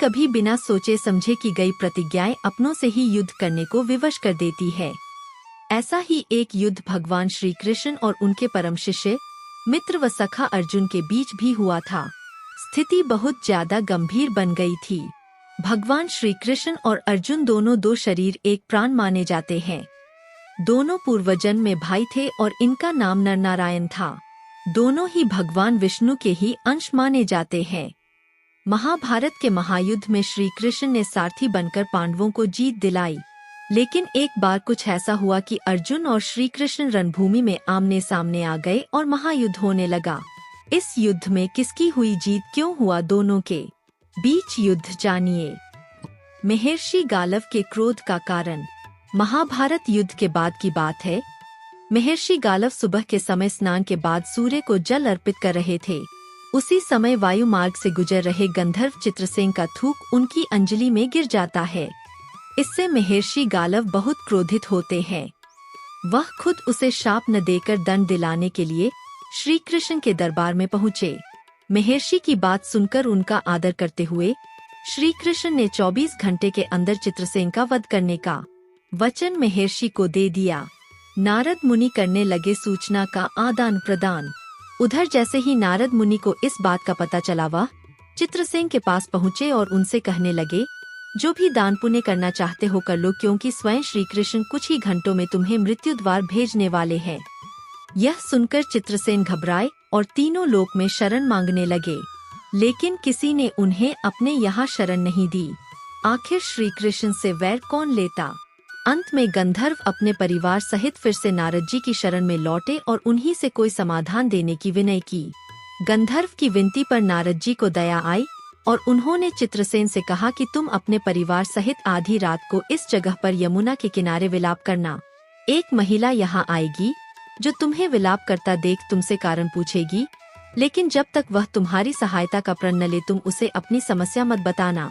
कभी बिना सोचे समझे की गई प्रतिज्ञाएं अपनों से ही युद्ध करने को विवश कर देती है। ऐसा ही एक युद्ध भगवान श्री कृष्ण और उनके परम शिष्य मित्र व सखा अर्जुन के बीच भी हुआ था। स्थिति बहुत ज्यादा गंभीर बन गई थी। भगवान श्री कृष्ण और अर्जुन दोनों दो शरीर एक प्राण माने जाते हैं। दोनों पूर्वजन्म में भाई थे और इनका नाम नरनारायण था। दोनों ही भगवान विष्णु के ही अंश माने जाते हैं। महाभारत के महायुद्ध में श्री कृष्ण ने सारथी बनकर पांडवों को जीत दिलाई। लेकिन एक बार कुछ ऐसा हुआ कि अर्जुन और श्री कृष्ण रणभूमि में आमने सामने आ गए और महायुद्ध होने लगा। इस युद्ध में किसकी हुई जीत, क्यों हुआ दोनों के बीच युद्ध, जानिए। महर्षि गालव के क्रोध का कारण। महाभारत युद्ध के बाद की बात है। महर्षि गालव सुबह के समय स्नान के बाद सूर्य को जल अर्पित कर रहे थे। उसी समय वायु मार्ग से गुजर रहे गंधर्व चित्रसेन का थूक उनकी अंजलि में गिर जाता है। इससे महर्षि गालव बहुत क्रोधित होते हैं। वह खुद उसे शाप न देकर दंड दिलाने के लिए श्री कृष्ण के दरबार में पहुँचे। महर्षि की बात सुनकर उनका आदर करते हुए श्री कृष्ण ने 24 घंटे के अंदर चित्रसेन का वध करने का वचन महर्षि को दे दिया। नारद मुनि करने लगे सूचना का आदान प्रदान। उधर जैसे ही नारद मुनि को इस बात का पता चला, वह चित्रसेन के पास पहुँचे और उनसे कहने लगे, जो भी दान पुण्य करना चाहते हो कर लो, क्योंकि स्वयं श्री कृष्ण कुछ ही घंटों में तुम्हें मृत्यु द्वार भेजने वाले हैं। यह सुनकर चित्रसेन घबराए और तीनों लोक में शरण मांगने लगे, लेकिन किसी ने उन्हें अपने यहाँ शरण नहीं दी। आखिर श्री कृष्ण से वैर कौन लेता। अंत में गंधर्व अपने परिवार सहित फिर से नारद जी की शरण में लौटे और उन्हीं से कोई समाधान देने की विनय की। गंधर्व की विनती पर नारद जी को दया आई और उन्होंने चित्रसेन से कहा कि तुम अपने परिवार सहित आधी रात को इस जगह पर यमुना के किनारे विलाप करना। एक महिला यहाँ आएगी जो तुम्हें विलाप करता देख तुमसे कारण पूछेगी, लेकिन जब तक वह तुम्हारी सहायता का प्रण न ले तुम उसे अपनी समस्या मत बताना।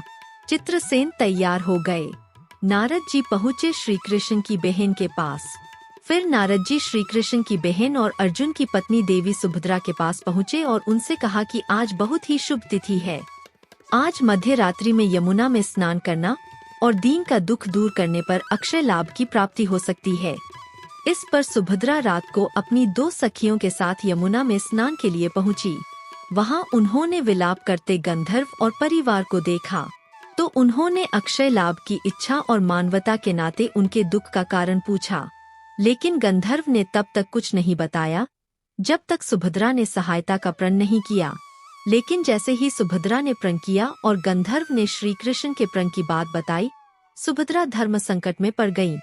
चित्रसेन तैयार हो गए। नारद जी पहुँचे श्री कृष्ण की बहन के पास। फिर नारद जी श्री कृष्ण की बहन और अर्जुन की पत्नी देवी सुभद्रा के पास पहुँचे और उनसे कहा कि आज बहुत ही शुभ तिथि है। आज मध्य रात्रि में यमुना में स्नान करना और दीन का दुख दूर करने पर अक्षय लाभ की प्राप्ति हो सकती है। इस पर सुभद्रा रात को अपनी 2 सखियों के साथ यमुना में स्नान के लिए पहुँची। वहाँ उन्होंने विलाप करते गंधर्व और परिवार को देखा तो उन्होंने अक्षय लाभ की इच्छा और मानवता के नाते उनके दुख का कारण पूछा, लेकिन गंधर्व ने तब तक कुछ नहीं बताया जब तक सुभद्रा ने सहायता का प्रण नहीं किया। लेकिन जैसे ही सुभद्रा ने प्रण किया और गंधर्व ने श्री कृष्ण के प्रण की बात बताई, सुभद्रा धर्म संकट में पड़ गईं।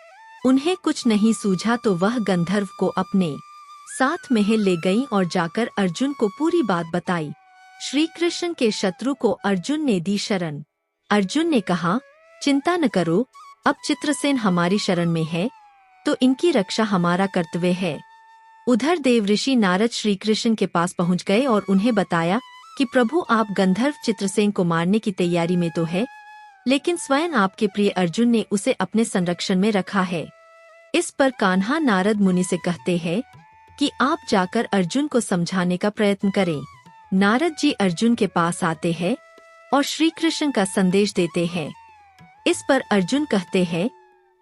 उन्हें कुछ नहीं सूझा तो वह गंधर्व को अपने साथ महल ले गईं और जाकर अर्जुन को पूरी बात बताई। श्री कृष्ण के शत्रु को अर्जुन ने दी शरण। अर्जुन ने कहा, चिंता न करो, अब चित्रसेन हमारी शरण में है तो इनकी रक्षा हमारा कर्तव्य है। उधर देव ऋषि नारद श्री कृष्ण के पास पहुंच गए और उन्हें बताया कि प्रभु आप गंधर्व चित्रसेन को मारने की तैयारी में तो है, लेकिन स्वयं आपके प्रिय अर्जुन ने उसे अपने संरक्षण में रखा है। इस पर कान्हा नारद मुनि से कहते हैं कि आप जाकर अर्जुन को समझाने का प्रयत्न करें। नारद जी अर्जुन के पास आते हैं और श्री कृष्ण का संदेश देते हैं। इस पर अर्जुन कहते हैं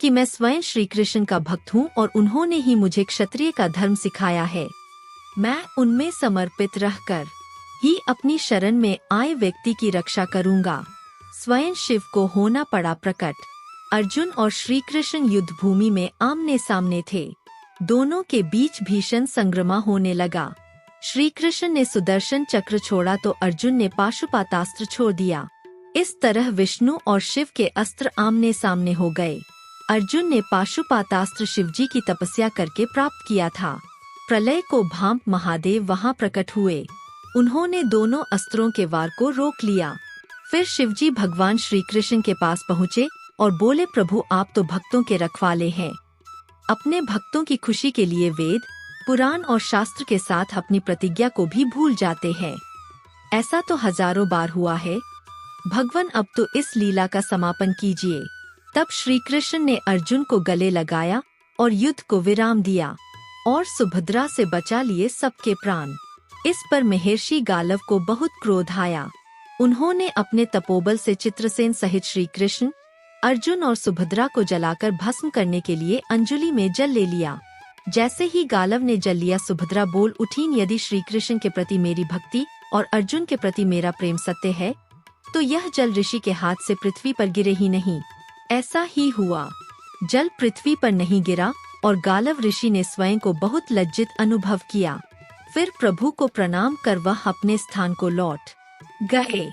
कि मैं स्वयं श्री कृष्ण का भक्त हूँ और उन्होंने ही मुझे क्षत्रिय का धर्म सिखाया है। मैं उनमें समर्पित रहकर ही अपनी शरण में आए व्यक्ति की रक्षा करूँगा। स्वयं शिव को होना पड़ा प्रकट। अर्जुन और श्री कृष्ण युद्ध भूमि में आमने सामने थे। दोनों के बीच भीषण संग्राम होने लगा। श्री कृष्ण ने सुदर्शन चक्र छोड़ा तो अर्जुन ने पाशुपातास्त्र छोड़ दिया। इस तरह विष्णु और शिव के अस्त्र आमने सामने हो गए। अर्जुन ने पाशुपातास्त्र शिवजी की तपस्या करके प्राप्त किया था। प्रलय को भांप महादेव वहां प्रकट हुए। उन्होंने दोनों अस्त्रों के वार को रोक लिया। फिर शिवजी भगवान श्री कृष्ण के पास पहुँचे और बोले, प्रभु आप तो भक्तों के रखवाले हैं। अपने भक्तों की खुशी के लिए वेद, पुराण और शास्त्र के साथ अपनी प्रतिज्ञा को भी भूल जाते हैं। ऐसा तो हजारों बार हुआ है। भगवान अब तो इस लीला का समापन कीजिए। तब श्री कृष्ण ने अर्जुन को गले लगाया और युद्ध को विराम दिया और सुभद्रा से बचा लिए सबके प्राण। इस पर महर्षि गालव को बहुत क्रोध आया। उन्होंने अपने तपोबल से चित्रसेन सहित श्री कृष्ण, अर्जुन और सुभद्रा को जलाकर भस्म करने के लिए अंजलि में जल ले लिया। जैसे ही गालव ने जल लिया, सुभद्रा बोल उठी, यदि श्री कृष्ण के प्रति मेरी भक्ति और अर्जुन के प्रति मेरा प्रेम सत्य है तो यह जल ऋषि के हाथ से पृथ्वी पर गिरे ही नहीं। ऐसा ही हुआ। जल पृथ्वी पर नहीं गिरा और गालव ऋषि ने स्वयं को बहुत लज्जित अनुभव किया। फिर प्रभु को प्रणाम कर वह अपने स्थान को लौट गए।